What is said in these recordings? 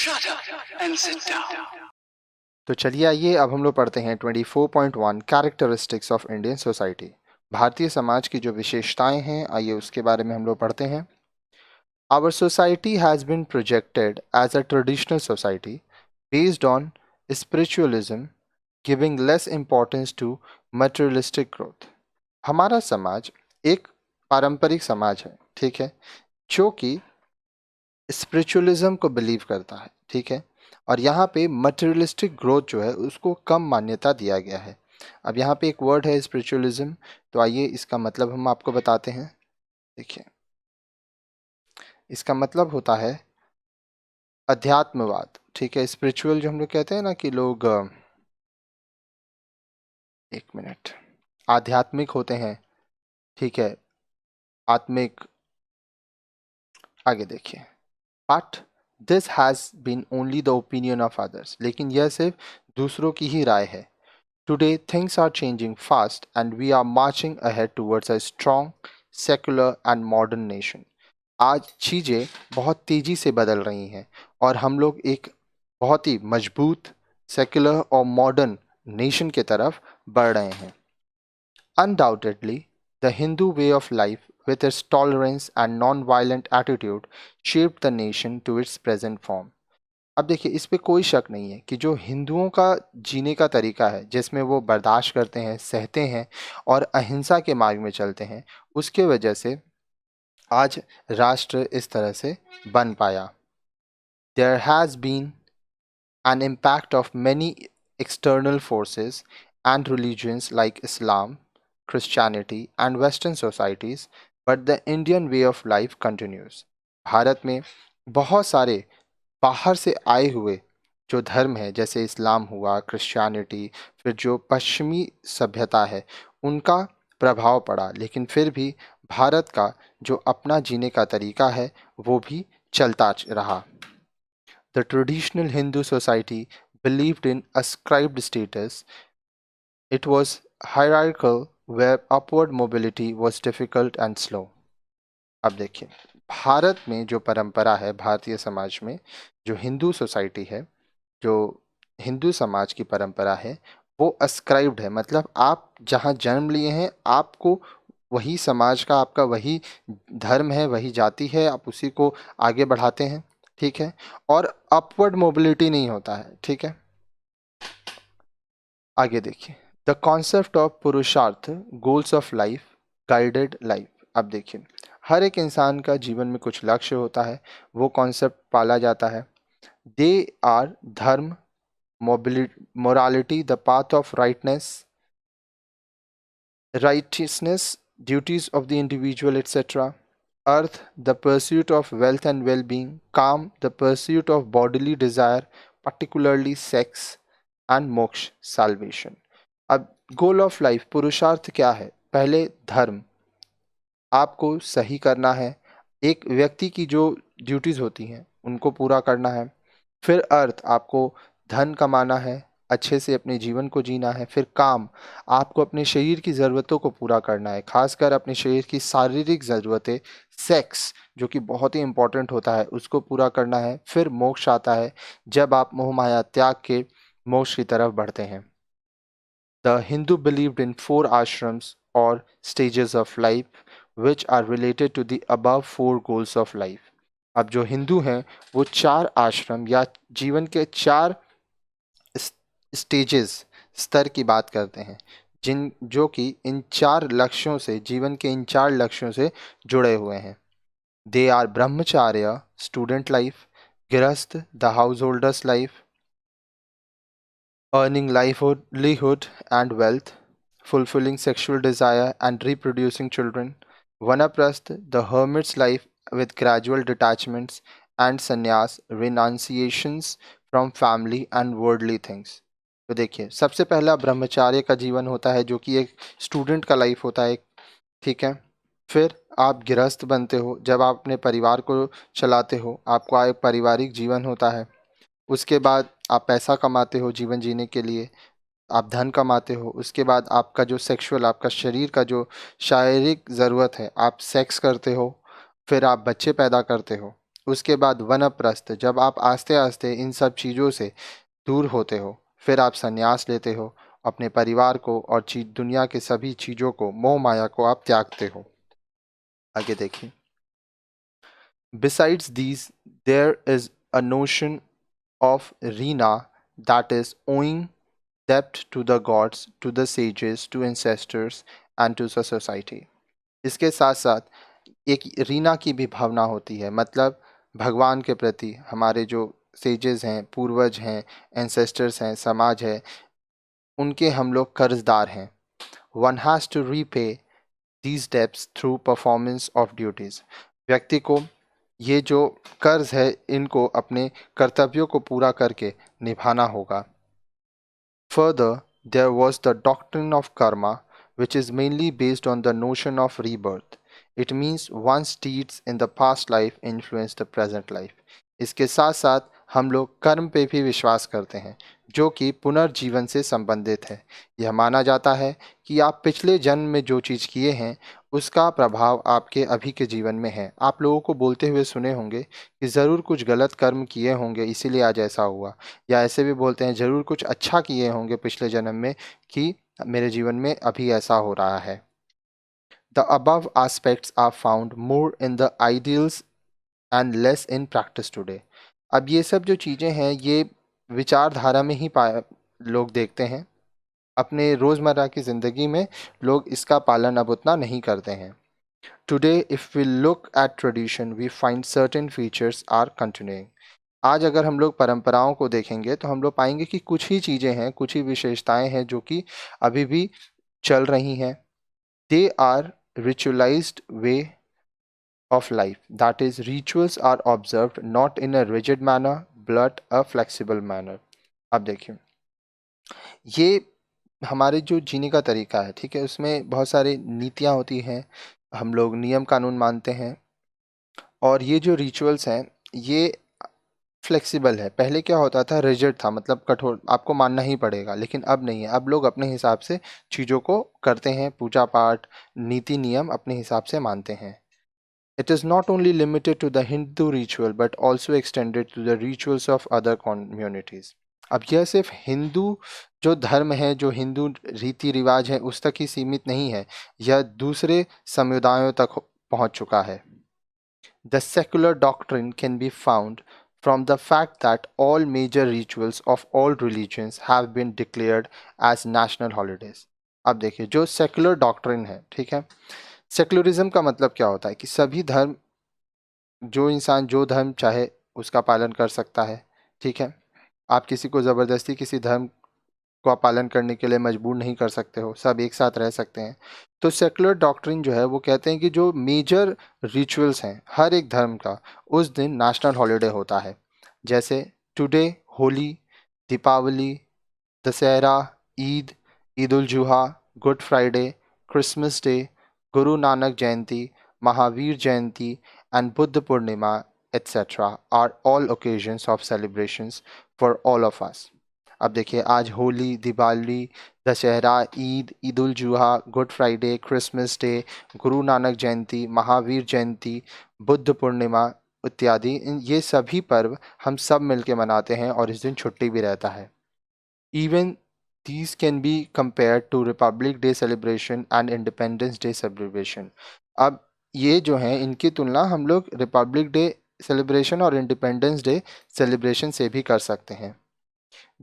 Shut up and sit down. तो चलिए आइए अब हम लोग पढ़ते हैं 24.1 characteristics of Indian society. Bharatiya Samaj की जो विशेषताएं हैं आइए उसके बारे में हम लोग पढ़ते हैं। Our society has been projected as a traditional society based on spiritualism giving less importance to materialistic growth. हमारा समाज एक पारंपरिक समाज है, ठीक है, जो कि स्पिरिचुअलिज्म को बिलीव करता है, ठीक है, और यहाँ पे मटेरियलिस्टिक ग्रोथ जो है उसको कम मान्यता दिया गया है। अब यहाँ पे एक वर्ड है स्पिरिचुअलिज्म, तो आइए इसका मतलब हम आपको बताते हैं। देखिए, इसका मतलब होता है अध्यात्मवाद, ठीक है। स्पिरिचुअल जो हम लोग कहते हैं ना कि लोग एक मिनट आध्यात्मिक होते हैं, ठीक है, आत्मिक। आगे देखिए, but this has been only the opinion of others, लेकिन यह सिर्फ दूसरों की ही राय है। Today, things are changing fast and we are marching ahead towards a strong, secular and modern nation. आज चीज़ें बहुत तेज़ी से बदल रही हैं और हम लोग एक बहुत ही मजबूत, सेक्युलर और मॉडर्न नेशन की तरफ बढ़ रहे हैं। Undoubtedly, the Hindu way of life with its tolerance and non-violent attitude shaped the nation to its present form. अब देखिए, इस पे कोई शक नहीं है कि जो हिंदुओं का जीने का तरीका है, जिसमें वो बर्दाश्त करते हैं, सहते हैं और अहिंसा के मार्ग में चलते हैं, उसके वजह से आज राष्ट्र इस तरह से बन पाया। There has been an impact of many external forces and religions like Islam, Christianity and Western societies, but the Indian way of life continues. Bharat में बहुत सारे बाहर से आए हुए जो धर्म है, जैसे इस्लाम हुआ, क्रिश्चियनिटी, फिर जो पश्चिमी सभ्यता है, उनका प्रभाव पड़ा, लेकिन फिर भी भारत का जो अपना जीने का तरीका है वो भी चलता रहा। The traditional Hindu society believed in ascribed status. It was hierarchical where upward mobility was difficult and slow. अब देखिए, भारत में जो परंपरा है, भारतीय समाज में जो हिंदू सोसाइटी है, जो हिंदू समाज की परंपरा है, वो अस्क्राइब्ड है, मतलब आप जहाँ जन्म लिए हैं आपको वही समाज का आपका वही धर्म है, वही जाति है, आप उसी को आगे बढ़ाते हैं, ठीक है, और अपवर्ड मोबिलिटी नहीं होता है, ठीक है। आगे देखिए, द कॉन्सेप्ट ऑफ पुरुषार्थ goals of life guided life. अब देखिए, हर एक इंसान का जीवन में कुछ लक्ष्य होता है, वो कॉन्सेप्ट पाला जाता है। दे आर धर्म, morality, the path of righteousness, duties of the individual, etc. Earth, the pursuit of wealth and well-being. Calm, the pursuit of bodily desire, particularly sex. And मोक्ष, salvation. अब गोल ऑफ लाइफ, पुरुषार्थ क्या है? पहले धर्म, आपको सही करना है, एक व्यक्ति की जो ड्यूटीज़ होती हैं उनको पूरा करना है। फिर अर्थ, आपको धन कमाना है, अच्छे से अपने जीवन को जीना है। फिर काम, आपको अपने शरीर की ज़रूरतों को पूरा करना है, खासकर अपने शरीर की शारीरिक ज़रूरतें। सेक्स, जो कि बहुत ही इम्पोर्टेंट होता है, उसको पूरा करना है। फिर मोक्ष आता है, जब आप मोह माया त्याग के मोक्ष की तरफ बढ़ते हैं। The Hindu believed in 4 ashrams or stages of life which are related to the above 4 goals of life. अब जो हिंदू हैं वो 4 आश्रम या जीवन के 4 स्टेजेस, स्तर की बात करते हैं, जिन जो कि इन 4 लक्ष्यों से, जीवन के इन 4 लक्ष्यों से जुड़े हुए हैं। They are brahmacharya, student life, grihastha, the householder's life, earning livelihood and wealth, fulfilling sexual desire and reproducing children, vanaprasth, the hermit's life with gradual detachments, and sannyas, renunciations from family and worldly things. तो देखिए, सबसे पहला ब्रह्मचार्य का जीवन होता है, जो कि एक स्टूडेंट का लाइफ होता है, ठीक है। फिर आप गृहस्थ बनते हो, जब आप अपने परिवार को चलाते हो, आपका एक पारिवारिक जीवन होता है। उसके बाद आप पैसा कमाते हो जीवन जीने के लिए, आप धन कमाते हो। उसके बाद आपका जो सेक्सुअल, आपका शरीर का जो शारीरिक ज़रूरत है, आप सेक्स करते हो। फिर आप बच्चे पैदा करते हो उसके बाद वनप्रस्थ, जब आप आस्ते आस्ते इन सब चीज़ों से दूर होते हो, फिर आप संन्यास लेते हो, अपने परिवार को और दुनिया के सभी चीज़ों को, मोह माया को आप त्यागते हो। आगे देखिए, besides these there is a notion of Rina, that is owing depth to the gods, to the sages, to ancestors and to the society. इसके साथ साथ एक रीना की भी भावना होती है, मतलब भगवान के प्रति हमारे जो सेजेस हैं, पूर्वज हैं, एंसेस्टर्स हैं, समाज है, उनके हम लोग कर्जदार हैं। One has to repay these debts through performance of duties. व्यक्ति को ये जो कर्ज है इनको अपने कर्तव्यों को पूरा करके निभाना होगा। Further, there was the doctrine of karma, which is mainly based on the notion of rebirth. It means one's deeds in the past life influence the present life. इसके साथ साथ हम लोग कर्म पे भी विश्वास करते हैं, जो कि पुनर्जीवन से संबंधित है। यह माना जाता है कि आप पिछले जन्म में जो चीज़ किए हैं उसका प्रभाव आपके अभी के जीवन में है। आप लोगों को बोलते हुए सुने होंगे कि ज़रूर कुछ गलत कर्म किए होंगे इसीलिए आज ऐसा हुआ, या ऐसे भी बोलते हैं ज़रूर कुछ अच्छा किए होंगे पिछले जन्म में कि मेरे जीवन में अभी ऐसा हो रहा है। The above aspects are found more in the ideals and less in practice today. अब ये सब जो चीज़ें हैं ये विचारधारा में ही लोग देखते हैं, अपने रोज़मर्रा की ज़िंदगी में लोग इसका पालन अब उतना नहीं करते हैं। Today if we look at tradition we find certain features are continuing. आज अगर हम लोग परंपराओं को देखेंगे तो हम लोग पाएंगे कि कुछ ही चीज़ें हैं, कुछ ही विशेषताएं हैं जो कि अभी भी चल रही हैं। They are ritualised way of life, that is rituals are observed not in a rigid manner but a flexible manner। अब देखिए, ये हमारे जो जीने का तरीका है, ठीक है, उसमें बहुत सारी नीतियाँ होती हैं, हम लोग नियम कानून मानते हैं, और ये जो रिचुअल्स हैं ये फ्लेक्सिबल है। पहले क्या होता था, रिजिड था, मतलब कठोर, आपको मानना ही पड़ेगा, लेकिन अब नहीं है। अब लोग अपने हिसाब से चीज़ों को करते हैं, पूजा पाठ, नीति नियम अपने हिसाब से मानते हैं। It is not only limited to the Hindu ritual but also extended to the rituals of other communities। अब यह सिर्फ हिंदू जो धर्म है, जो हिंदू रीति रिवाज है उस तक ही सीमित नहीं है, यह दूसरे समुदायों तक पहुंच चुका है। The secular doctrine can be found from the fact that all major rituals of all religions have been declared as national holidays। अब देखिए, जो सेकुलर डॉक्ट्रिन है, ठीक है, सेकुलरिज्म का मतलब क्या होता है कि सभी धर्म, जो इंसान जो धर्म चाहे उसका पालन कर सकता है, ठीक है। आप किसी को ज़बरदस्ती किसी धर्म का पालन करने के लिए मजबूर नहीं कर सकते हो, सब एक साथ रह सकते हैं। तो सेकुलर डॉक्ट्रिन जो है वो कहते हैं कि जो मेजर रिचुअल्स हैं हर एक धर्म का, उस दिन नेशनल हॉलीडे होता है। जैसे today Holi, Deepavali, Dussehra, Eid, Eid ul Zuha, Good Friday, Christmas Day, Guru Nanak Jayanti, Mahavir Jayanti and Buddha Purnima, etc. are all occasions of celebrations for all of us। अब देखिए, आज Holi, Diwali, Dussehra, Eid, Eid ul Zuha, Good Friday, Christmas Day, Guru Nanak जयंती, महावीर जयंती, बुद्ध पूर्णिमा इत्यादि, ये सभी पर्व हम सब मिलके मनाते हैं और इस दिन छुट्टी भी रहता है। Even these can be compared to Republic Day celebration and Independence Day celebration। अब ये जो हैं इनकी तुलना हम लोग रिपब्लिक डे सेलिब्रेशन और इंडिपेंडेंस डे सेलिब्रेशन से भी कर सकते हैं।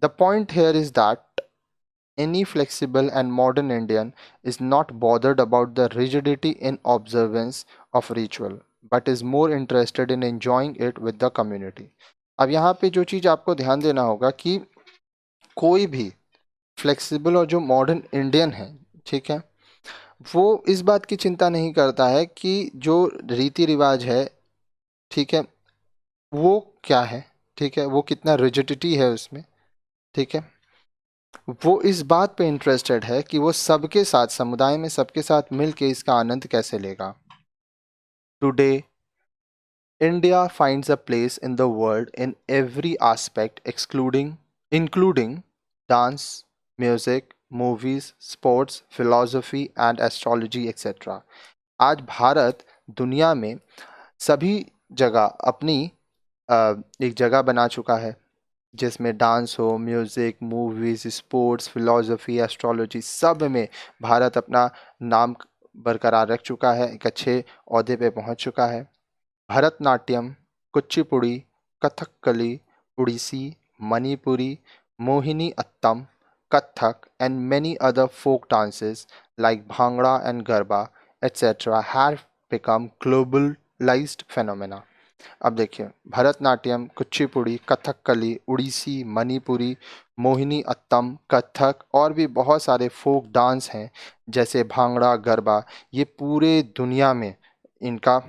The point here is that any flexible and modern Indian is not bothered about the rigidity in observance of ritual but is more interested in enjoying it with the community। अब यहाँ पे जो चीज़ आपको ध्यान देना होगा कि कोई भी फ्लेक्सिबल और जो मॉडर्न इंडियन है, ठीक है, वो इस बात की चिंता नहीं करता है कि जो रीति रिवाज है, ठीक है, वो क्या है, ठीक है, वो कितना रिजिडिटी है उसमें, ठीक है। वो इस बात पे इंटरेस्टेड है कि वो सबके साथ, समुदाय में सबके साथ मिल के इसका आनंद कैसे लेगा। Today India finds a place in the world in every aspect including dance, music, movies, sports, philosophy and astrology etcetera. आज भारत दुनिया में सभी जगह अपनी एक जगह बना चुका है, जिसमें डांस हो, music, movies, sports, philosophy, astrology, सब में भारत अपना नाम बरकरार रख चुका है, एक अच्छे ओहदे पे पहुंच चुका है। Bharatanatyam, Kuchipudi, Kathakali, Odissi, Manipuri, Mohini Attam, Kathak, and many other folk dances like Bhangra and Garba, etc. have become globalized phenomena. अब देखिए, भरतनाट्यम, कुचिपुड़ी, कथकली, उड़ीसी, मणिपुरी, मोहिनी अट्टम, कथक और भी बहुत सारे फोक डांस हैं जैसे भांगड़ा, गरबा। ये पूरे दुनिया में इनका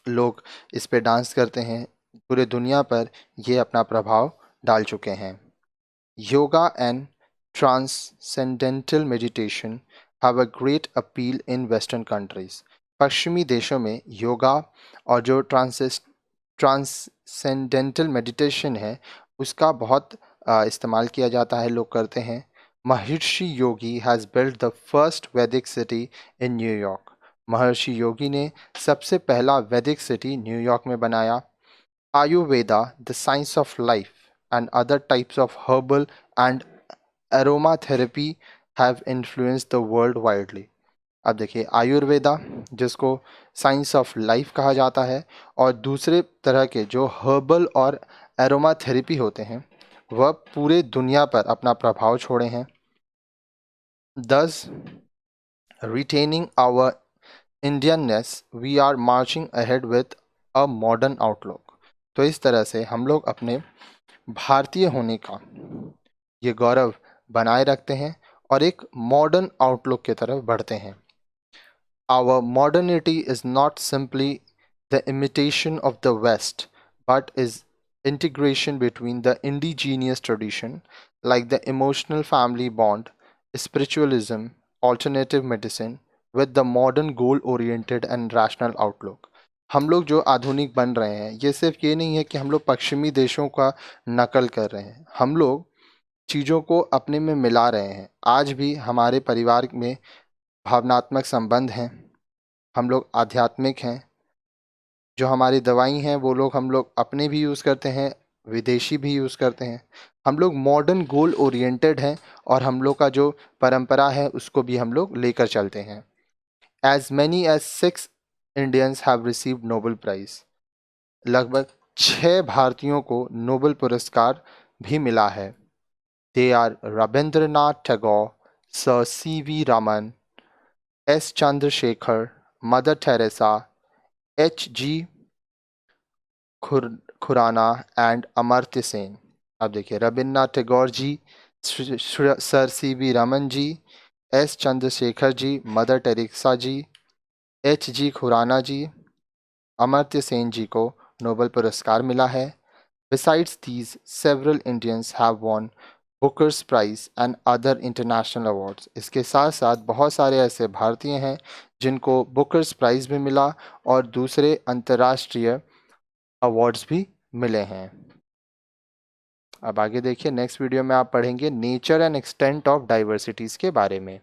लोग इस पे डांस करते हैं, पूरे दुनिया पर ये अपना प्रभाव डाल चुके हैं। Yoga and transcendental meditation have a great appeal in western countries. पश्चिमी देशों में योगा और जो ट्रांसेंडेंटल मेडिटेशन है उसका बहुत इस्तेमाल किया जाता है, लोग करते हैं। महर्षि योगी हैज़ बिल्ट द फर्स्ट वैदिक सिटी इन न्यूयॉर्क। महर्षि योगी ने सबसे पहला वैदिक सिटी न्यूयॉर्क में बनाया। Ayurveda, the science of life and other types of herbal and aromatherapy have influenced the world widely. अब देखिए, आयुर्वेदा जिसको साइंस ऑफ लाइफ कहा जाता है और दूसरे तरह के जो हर्बल और एरोमा थेरेपी होते हैं वह पूरे दुनिया पर अपना प्रभाव छोड़े हैं। Thus retaining our Indianness we are marching ahead with a modern outlook. तो इस तरह से हम लोग अपने भारतीय होने का ये गौरव बनाए रखते हैं और एक मॉडर्न आउटलुक की तरफ बढ़ते हैं। Our modernity is not simply the imitation of the West, but is integration between the indigenous tradition, like the emotional family bond, spiritualism, alternative medicine, with the modern goal-oriented and rational outlook. हम लोग जो आधुनिक बन रहे हैं ये सिर्फ ये नहीं है कि हम लोग पश्चिमी देशों का नकल कर रहे हैं, हम लोग चीज़ों को अपने में मिला रहे हैं। आज भी हमारे परिवार में भावनात्मक संबंध हैं, हम लोग आध्यात्मिक हैं, जो हमारी दवाई हैं वो लोग हम लोग अपने भी यूज़ करते हैं, विदेशी भी यूज़ करते हैं। हम लोग मॉडर्न गोल ओरिएंटेड हैं और हम लोग का जो परंपरा है उसको भी हम लोग लेकर चलते हैं। As many as 6 Indians have received Nobel prize. लगभग 6 भारतीयों को नोबेल पुरस्कार भी मिला है। They are Rabindranath Tagore, Sir C V. Raman, S. Chandrasekhar, Mother Teresa, H.G. Khorana and Amartya Sen. अब देखिए, Rabindranath Tagore ji, Sir C V. Raman ji, S. Chandrasekhar ji, Mother Teresa ji, H.G. Khorana ji, Amartya Sen ji को नोबेल पुरस्कार मिला है। Besides these, several Indians have won Bookers prize and other international awards. इसके साथ साथ बहुत सारे ऐसे भारतीय हैं जिनको बुकर्स प्राइज़ भी मिला और दूसरे अंतर्राष्ट्रीय अवार्ड्स भी मिले हैं। अब आगे देखिए, नेक्स्ट वीडियो में आप पढ़ेंगे nature and extent of diversities के बारे में।